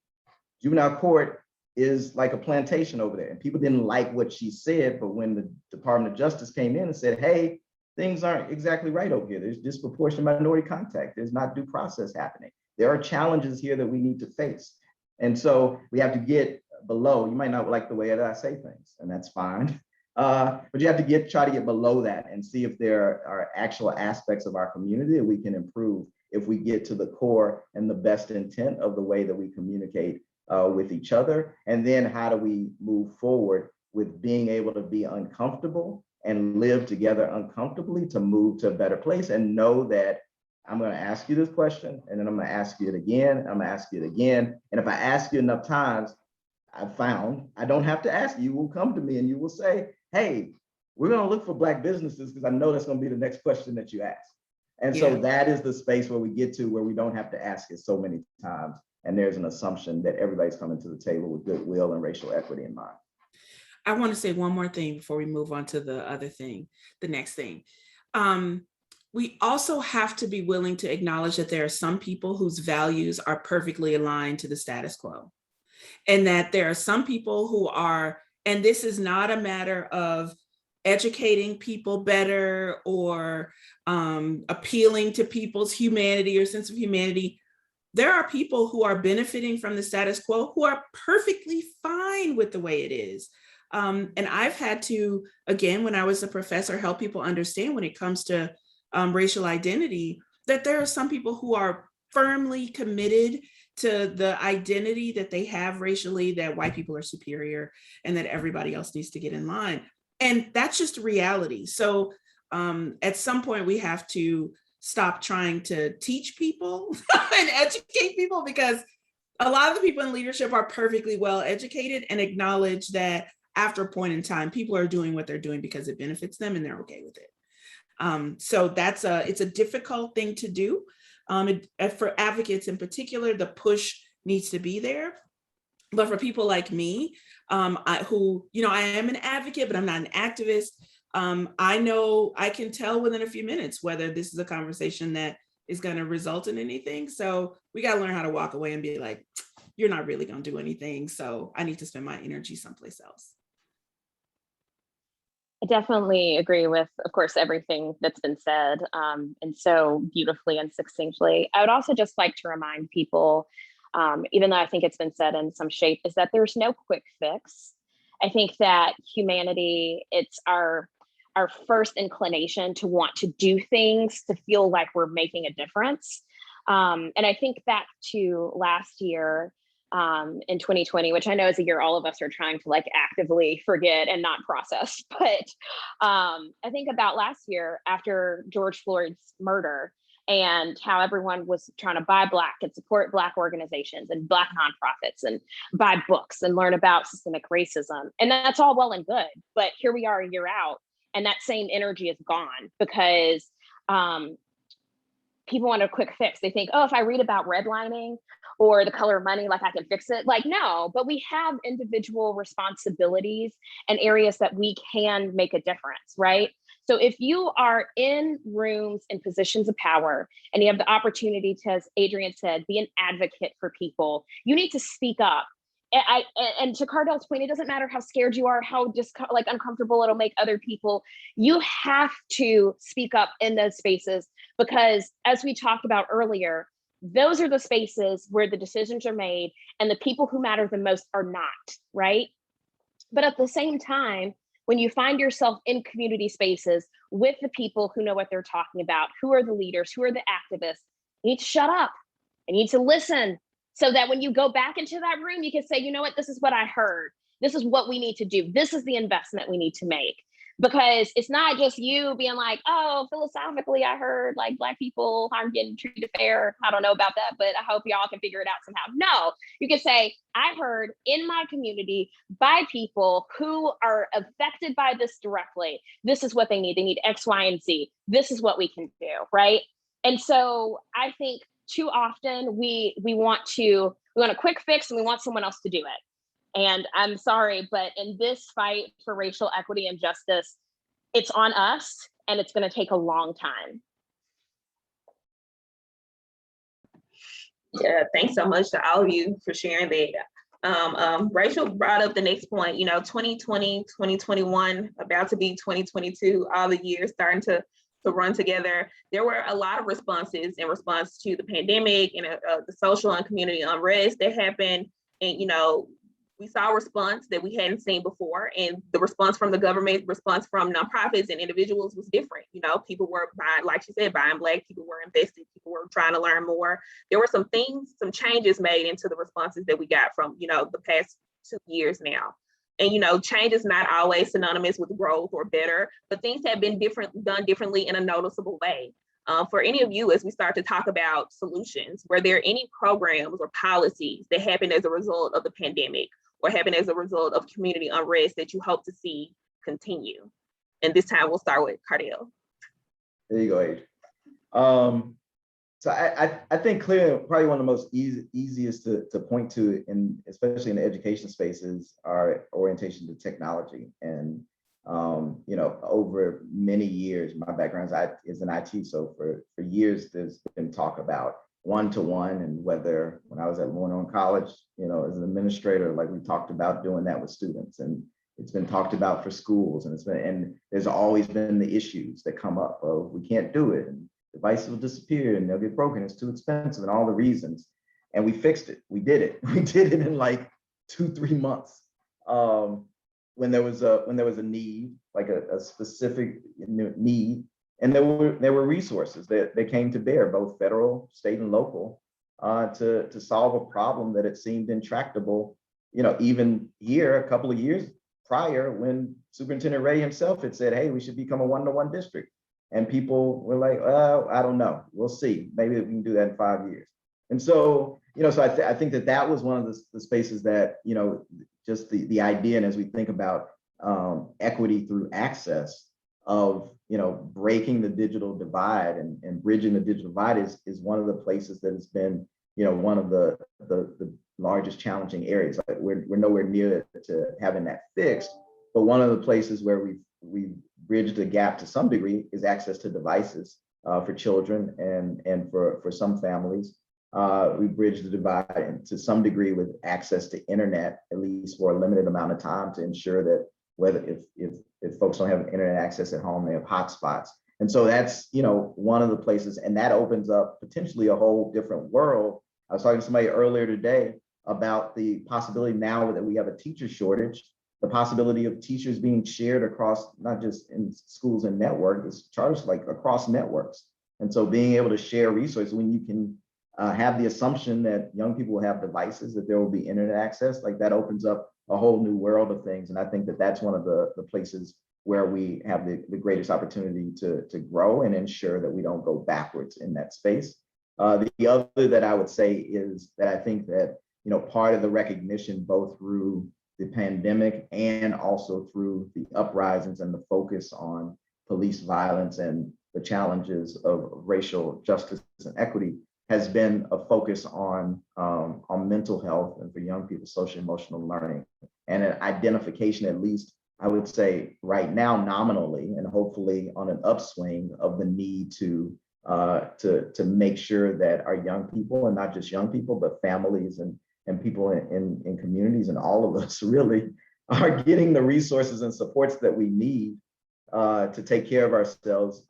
juvenile court is like a plantation over there. And people didn't like what she said, but when the Department of Justice came in and said, hey, things aren't exactly right over here. There's disproportionate minority contact. There's not due process happening. There are challenges here that we need to face. And so we have to get below. You might not like the way that I say things, and that's fine. But you have to try to get below that and see if there are actual aspects of our community that we can improve if we get to the core and the best intent of the way that we communicate with each other. And then how do we move forward with being able to be uncomfortable and live together uncomfortably to move to a better place, and know that I'm going to ask you this question, and then I'm going to ask you it again, I'm going to ask you it again. And if I ask you enough times, I've found I don't have to ask you. You will come to me and you will say, hey, we're going to look for Black businesses, because I know that's going to be the next question that you ask. And so that is the space where we get to where we don't have to ask it so many times. And there's an assumption that everybody's coming to the table with goodwill and racial equity in mind. I want to say one more thing before we move on to the next thing. We also have to be willing to acknowledge that there are some people whose values are perfectly aligned to the status quo. And that there are some people who are, and this is not a matter of educating people better or appealing to people's humanity or sense of humanity. There are people who are benefiting from the status quo who are perfectly fine with the way it is. And I've had to, again, when I was a professor, help people understand when it comes to racial identity, that there are some people who are firmly committed to the identity that they have racially, that white people are superior and that everybody else needs to get in line. And that's just reality. So at some point we have to stop trying to teach people and educate people, because a lot of the people in leadership are perfectly well educated and acknowledge that after a point in time, people are doing what they're doing because it benefits them and they're okay with it. So it's a difficult thing to do. For advocates in particular, the push needs to be there. But for people like me, I am an advocate, but I'm not an activist. I know I can tell within a few minutes whether this is a conversation that is going to result in anything. So we got to learn how to walk away and be like, you're not really going to do anything. So I need to spend my energy someplace else. I definitely agree with, of course, everything that's been said, and so beautifully and succinctly. I would also just like to remind people, even though I think it's been said in some shape, is that there's no quick fix. I think that humanity, it's our first inclination to want to do things, to feel like we're making a difference. And I think back to last year, in 2020, which I know is a year all of us are trying to like actively forget and not process. But I think about last year after George Floyd's murder and how everyone was trying to buy Black and support Black organizations and Black nonprofits and buy books and learn about systemic racism. And that's all well and good. But here we are a year out and that same energy is gone because people want a quick fix. They think, oh, if I read about redlining or the color of money, like I can fix it. Like, no, but we have individual responsibilities and areas that we can make a difference, right? So if you are in rooms and positions of power and you have the opportunity to, as Adrienne said, be an advocate for people, you need to speak up. And to Cardell's point, it doesn't matter how scared you are, how just like uncomfortable it'll make other people. You have to speak up in those spaces, because as we talked about earlier, those are the spaces where the decisions are made and the people who matter the most are not, right? But at the same time, when you find yourself in community spaces with the people who know what they're talking about, who are the leaders, who are the activists, you need to shut up. You need to listen, so that when you go back into that room, you can say, you know what, this is what I heard. This is what we need to do. This is the investment we need to make. Because it's not just you being like, oh, philosophically, I heard like Black people aren't getting treated fair. I don't know about that, but I hope y'all can figure it out somehow. No, you can say, I heard in my community by people who are affected by this directly. This is what they need. They need X, Y, and Z. This is what we can do, right? And so I think too often we want a quick fix and we want someone else to do it. And I'm sorry, but in this fight for racial equity and justice, it's on us, and it's going to take a long time. Yeah, thanks so much to all of you for sharing that. Rachel brought up the next point, 2020, 2021, about to be 2022, all the years starting to run together. There were a lot of responses in response to the pandemic and the social and community unrest that happened. And, we saw a response that we hadn't seen before. And the response from the government, response from nonprofits and individuals was different. People were buying, like she said, buying Black, people were invested, people were trying to learn more. There were some changes made into the responses that we got from, the past 2 years now. And, change is not always synonymous with growth or better, but things have been done differently in a noticeable way. For any of you, as we start to talk about solutions, were there any programs or policies that happened as a result of the pandemic or happened as a result of community unrest that you hope to see continue? And this time we'll start with Cardell. There you go, Adrienne. So I think clearly probably one of the most easiest to point to, especially in the education spaces, are orientation to technology. And over many years, my background is in IT. So for years, there's been talk about one-to-one, and whether when I was at Warner College, as an administrator, like we talked about doing that with students, and it's been talked about for schools, and there's always been the issues that come up of we can't do it, and devices will disappear and they'll get broken, it's too expensive, and all the reasons. And we fixed it. We did it. We did it in like 2-3 months. When there was a need, like a specific need, and there were resources that came to bear, both federal, state, and local, to solve a problem that it seemed intractable. Even here, a couple of years prior, when Superintendent Ray himself had said, "Hey, we should become a 1-to-1 district," and people were like, "Oh, I don't know. We'll see. Maybe we can do that in 5 years." And so, I think that was one of the spaces that, just the idea, and as we think about equity through access of, breaking the digital divide and bridging the digital divide is one of the places that has been, one of the largest challenging areas. Like we're nowhere near to having that fixed, but one of the places where we've bridged the gap to some degree is access to devices for children and for some families. We bridged the divide to some degree with access to internet, at least for a limited amount of time, to ensure that if folks don't have internet access at home, they have hotspots. And so that's, one of the places, and that opens up potentially a whole different world. I was talking to somebody earlier today about the possibility now that we have a teacher shortage, the possibility of teachers being shared across, not just in schools and networks, charters, like across networks. And so being able to share resources when you can have the assumption that young people will have devices, that there will be internet access, like that opens up a whole new world of things. And I think that that's one of the places where we have the greatest opportunity to grow and ensure that we don't go backwards in that space. The other that I would say is that I think that, part of the recognition, both through the pandemic and also through the uprisings and the focus on police violence and the challenges of racial justice and equity, has been a focus on mental health and for young people, social emotional learning, and an identification, at least I would say right now nominally and hopefully on an upswing of the need to make sure that our young people, and not just young people, but families and people in communities, and all of us really are getting the resources and supports that we need to take care of ourselves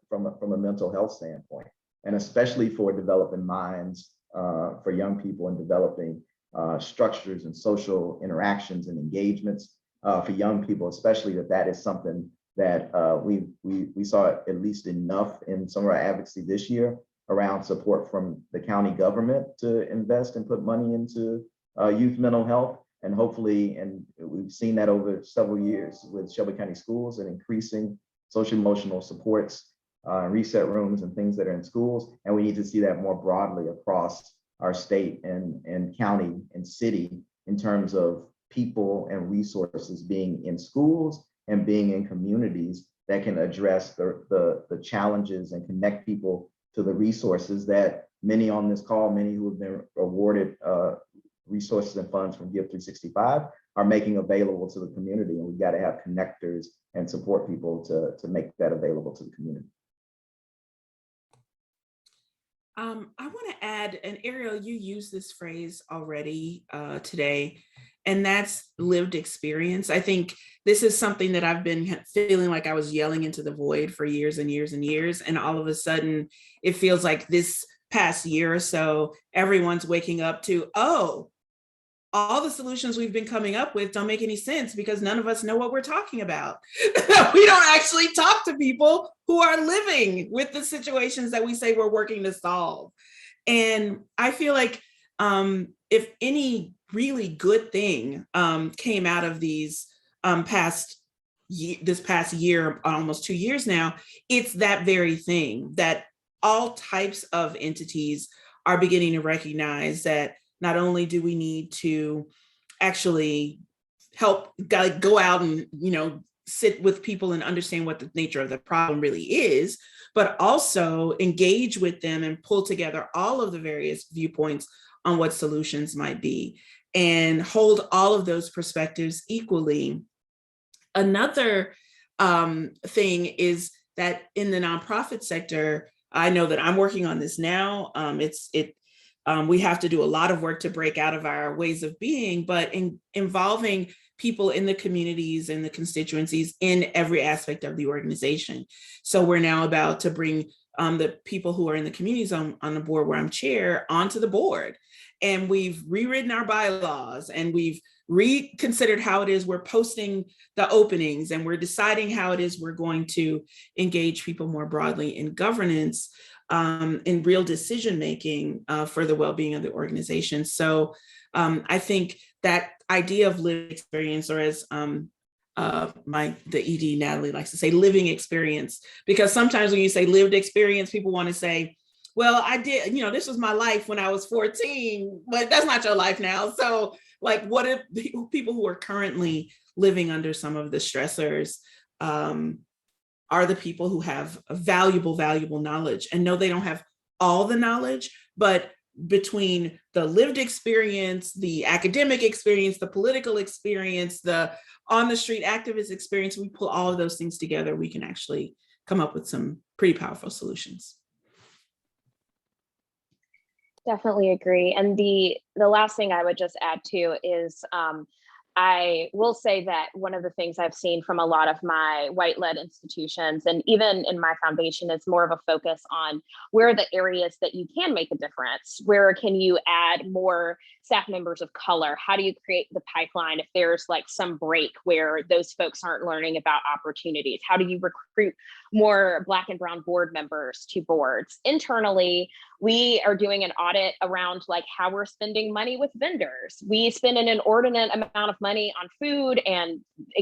from a mental health standpoint, and especially for developing minds for young people, and developing structures and social interactions and engagements for young people, especially that is something that we saw at least enough in some of our advocacy this year around support from the county government to invest and put money into youth mental health. And hopefully, and we've seen that over several years with Shelby County Schools and increasing social emotional supports, reset rooms and things that are in schools. And we need to see that more broadly across our state and county and city in terms of people and resources being in schools and being in communities that can address the challenges and connect people to the resources that many on this call, many who have been awarded resources and funds from GiVE 365 are making available to the community. And we've got to have connectors and support people to make that available to the community. I want to add, and Ariel, you used this phrase already today, and that's lived experience. I think this is something that I've been feeling like I was yelling into the void for years and years and years. And all of a sudden, it feels like this past year or so, everyone's waking up to, oh, all the solutions we've been coming up with don't make any sense because none of us know what we're talking about. We don't actually talk to people who are living with the situations that we say we're working to solve. And I feel like if any really good thing came out of these this past year, almost 2 years now, it's that very thing, that all types of entities are beginning to recognize that not only do we need to actually help go out and, sit with people and understand what the nature of the problem really is, but also engage with them and pull together all of the various viewpoints on what solutions might be and hold all of those perspectives equally. Another thing is that in the nonprofit sector, I know that I'm working on this now. We have to do a lot of work to break out of our ways of being, but involving people in the communities and the constituencies in every aspect of the organization. So we're now about to bring the people who are in the communities on the board where I'm chair onto the board. And we've rewritten our bylaws and we've reconsidered how it is we're posting the openings, and we're deciding how it is we're going to engage people more broadly in governance, in real decision-making for the well-being of the organization. So I think that idea of lived experience, or as the ED Natalie likes to say, living experience, because sometimes when you say lived experience, people want to say, well, I did, this was my life when I was 14, but that's not your life now. So like, what if people who are currently living under some of the stressors are the people who have valuable knowledge, and no, they don't have all the knowledge, but between the lived experience, the academic experience, the political experience, the on the street activist experience, we pull all of those things together, we can actually come up with some pretty powerful solutions. Definitely agree. And the last thing I would just add to is I will say that one of the things I've seen from a lot of my white-led institutions, and even in my foundation, is more of a focus on where are the areas that you can make a difference? Where can you add more staff members of color? How do you create the pipeline if there's like some break where those folks aren't learning about opportunities? How do you recruit more Black and Brown board members to boards? Internally, we are doing an audit around like how we're spending money with vendors. We spend an inordinate amount of money on food and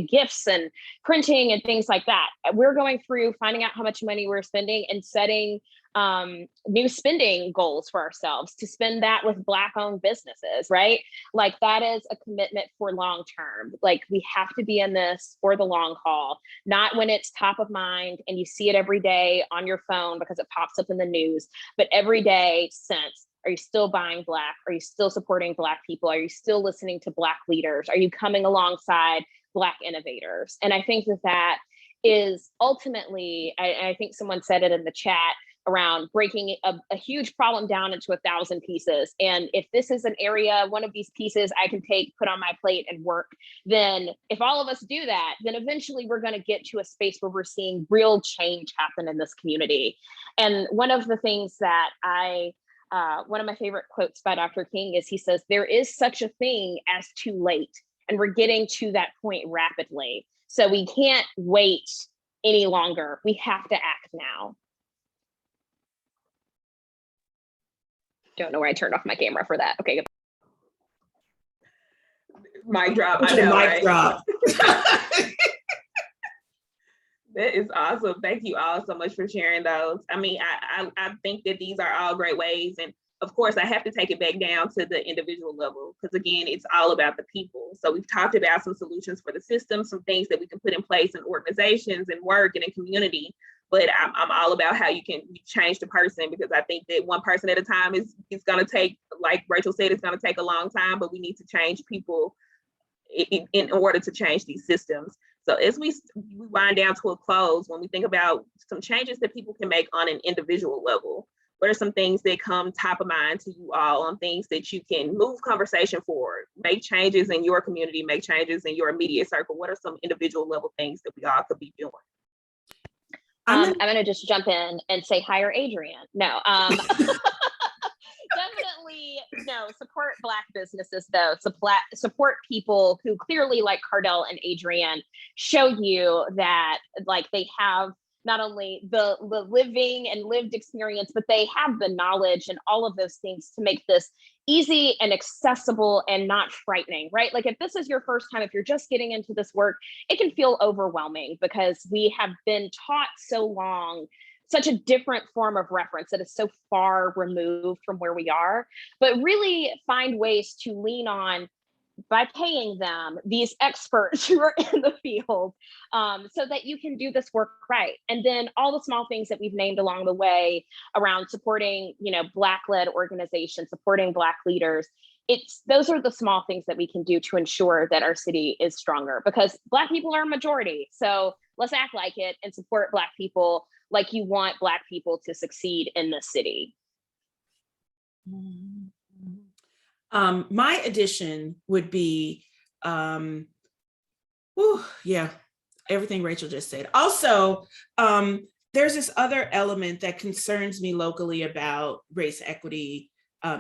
gifts and printing and things like that. We're going through finding out how much money we're spending and setting new spending goals for ourselves to spend that with Black-owned businesses, right? Like that is a commitment for long-term. Like we have to be in this for the long haul, not when it's top of mind and you see it every day on your phone because it pops up in the news, but every day since. Are you still buying Black? Are you still supporting Black people? Are you still listening to Black leaders? Are you coming alongside Black innovators. And I think that that is ultimately, I think someone said it in the chat, around breaking a huge problem down into 1,000 pieces. And if this is an area, one of these pieces I can take, put on my plate and work, then if all of us do that, then eventually we're going to get to a space where we're seeing real change happen in this community. And one of the things that one of my favorite quotes by Dr. King is, he says, there is such a thing as too late. And we're getting to that point rapidly. So we can't wait any longer. We have to act now. Don't know where I turned off my camera for that. Okay. Mic drop. I know, Mic right? drop. That is awesome. Thank you all so much for sharing those. I mean, I think that these are all great ways. And of course, I have to take it back down to the individual level, because again, it's all about the people. So we've talked about some solutions for the system, some things that we can put in place in organizations and work and in community. But I'm all about how you can change the person, because I think that one person at a time is going to take, like Rachel said, it's going to take a long time, but we need to change people in order to change these systems. So as we wind down to a close, when we think about some changes that people can make on an individual level, what are some things that come top of mind to you all on things that you can move conversation forward, make changes in your community, make changes in your immediate circle? What are some individual level things that we all could be doing? I'm going to just jump in and say, hire Adriane. No, definitely, no, support Black businesses though. Support people who clearly, like Cardell and Adriane, show you that like they have not only the living and lived experience, but they have the knowledge and all of those things to make this easy and accessible and not frightening, right? Like if this is your first time, if you're just getting into this work, it can feel overwhelming because we have been taught so long such a different form of reference that is so far removed from where we are, but really find ways to lean on by paying them, these experts who are in the field, so that you can do this work right. And then all the small things that we've named along the way around supporting, Black-led organizations, supporting Black leaders. Those are the small things that we can do to ensure that our city is stronger, because Black people are a majority. So let's act like it and support Black people like you want Black people to succeed in this city. My addition would be, everything Rachel just said. Also, there's this other element that concerns me locally about race equity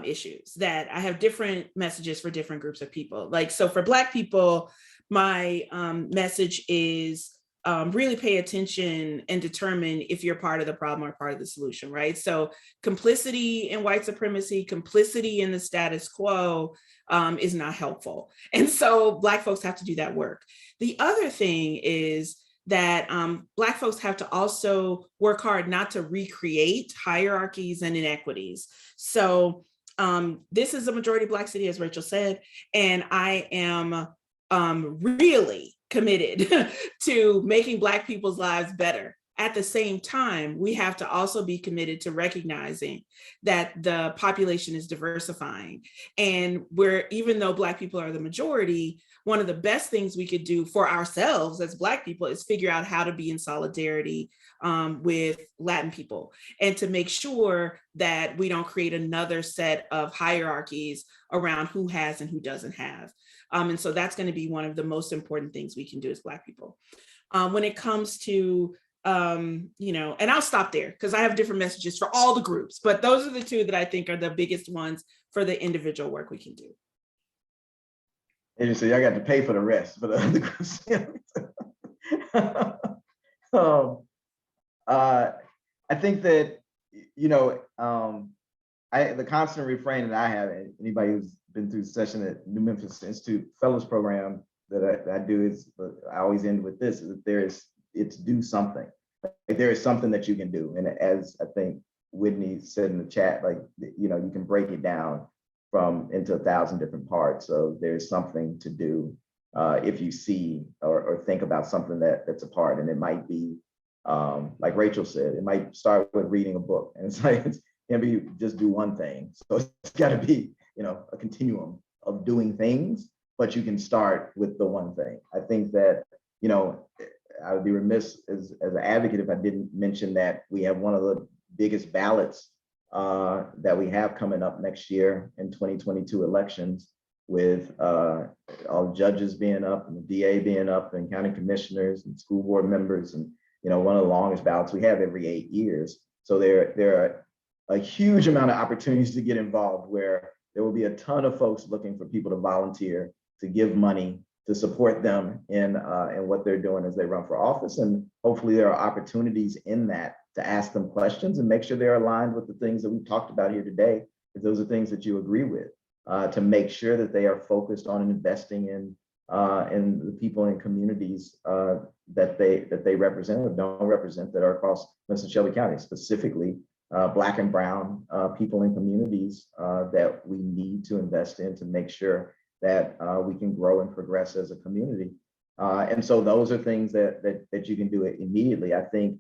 issues, that I have different messages for different groups of people. Like, so for Black people, my message is really pay attention and determine if you're part of the problem or part of the solution, right? So complicity in white supremacy, complicity in the status quo is not helpful. And so Black folks have to do that work. The other thing is that Black folks have to also work hard not to recreate hierarchies and inequities. So this is a majority Black city, as Rachel said, and I am really committed to making Black people's lives better. At the same time, we have to also be committed to recognizing that the population is diversifying. And even though Black people are the majority, one of the best things we could do for ourselves as Black people is figure out how to be in solidarity with Latin people, and to make sure that we don't create another set of hierarchies around who has and who doesn't have. And so that's going to be one of the most important things we can do as Black people. When it comes to, and I'll stop there because I have different messages for all the groups, but those are the two that I think are the biggest ones for the individual work we can do. And so y'all got to pay for the rest for the other groups. I think that, the constant refrain that I have, anybody who's been through the session at New Memphis Institute Fellows Program that I do is, I always end with this, is that it's do something. Like, there is something that you can do. And as I think Whitney said in the chat, you can break it down into 1,000 different parts. So there's something to do if you see or think about something that's a part. And it might be, like Rachel said, it might start with reading a book, and it's like, it's gonna be just do one thing. So it's got to be, a continuum of doing things but you can start with the one thing. I think that, you know, I would be remiss as an advocate if I didn't mention that we have one of the biggest ballots that we have coming up next year in 2022 elections, with all judges being up and the DA being up and county commissioners and school board members, and you know, one of the longest ballots we have every 8 years. So there are a huge amount of opportunities to get involved, where there will be a ton of folks looking for people to volunteer, to give money, to support them in what they're doing as they run for office. And hopefully there are opportunities in that to ask them questions and make sure they're aligned with the things that we've talked about here today, if those are things that you agree with. To make sure that they are focused on investing in the people and communities that they represent or don't represent, that are across Memphis and Shelby County, specifically Black and Brown people and communities that we need to invest in to make sure that we can grow and progress as a community. And so those are things that you can do it immediately. I think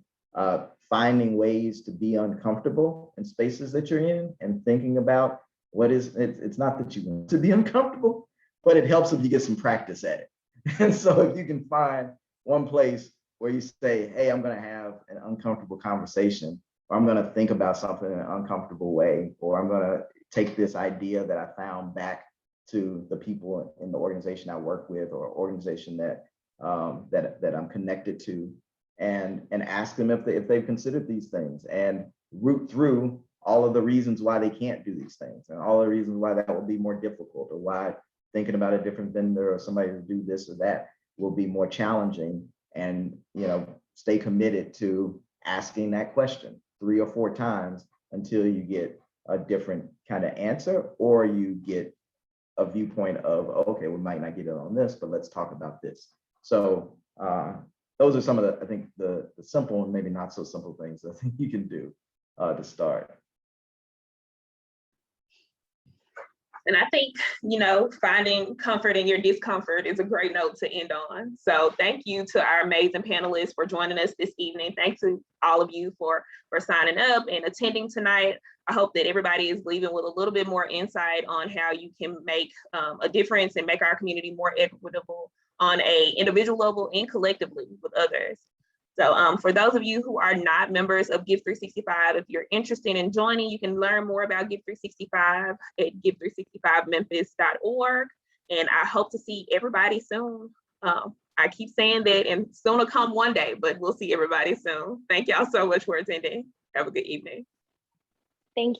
finding ways to be uncomfortable in spaces that you're in and thinking about what is, it's not that you want to be uncomfortable, but it helps if you get some practice at it. And so if you can find one place where you say, hey, I'm going to have an uncomfortable conversation, or I'm going to think about something in an uncomfortable way, or I'm going to take this idea that I found back to the people in the organization I work with, or organization that I'm connected to, and ask them if they've considered these things, and root through all of the reasons why they can't do these things, and all the reasons why that will be more difficult, or why thinking about a different vendor or somebody to do this or that will be more challenging. And you know, stay committed to asking that question 3 or 4 times until you get a different kind of answer, or you get a viewpoint of, okay, we might not get it on this, but let's talk about this. So those are some of the, I think, the simple and maybe not so simple things I think you can do to start. And I think, you know, finding comfort in your discomfort is a great note to end on. So thank you to our amazing panelists for joining us this evening. Thanks to all of you for signing up and attending tonight. I hope that everybody is leaving with a little bit more insight on how you can make a difference and make our community more equitable on a individual level and collectively with others. So for those of you who are not members of GiVE 365, if you're interested in joining, you can learn more about GiVE 365 at give365memphis.org. And I hope to see everybody soon. I keep saying that, and soon will come one day, but we'll see everybody soon. Thank y'all so much for attending. Have a good evening. Thank you.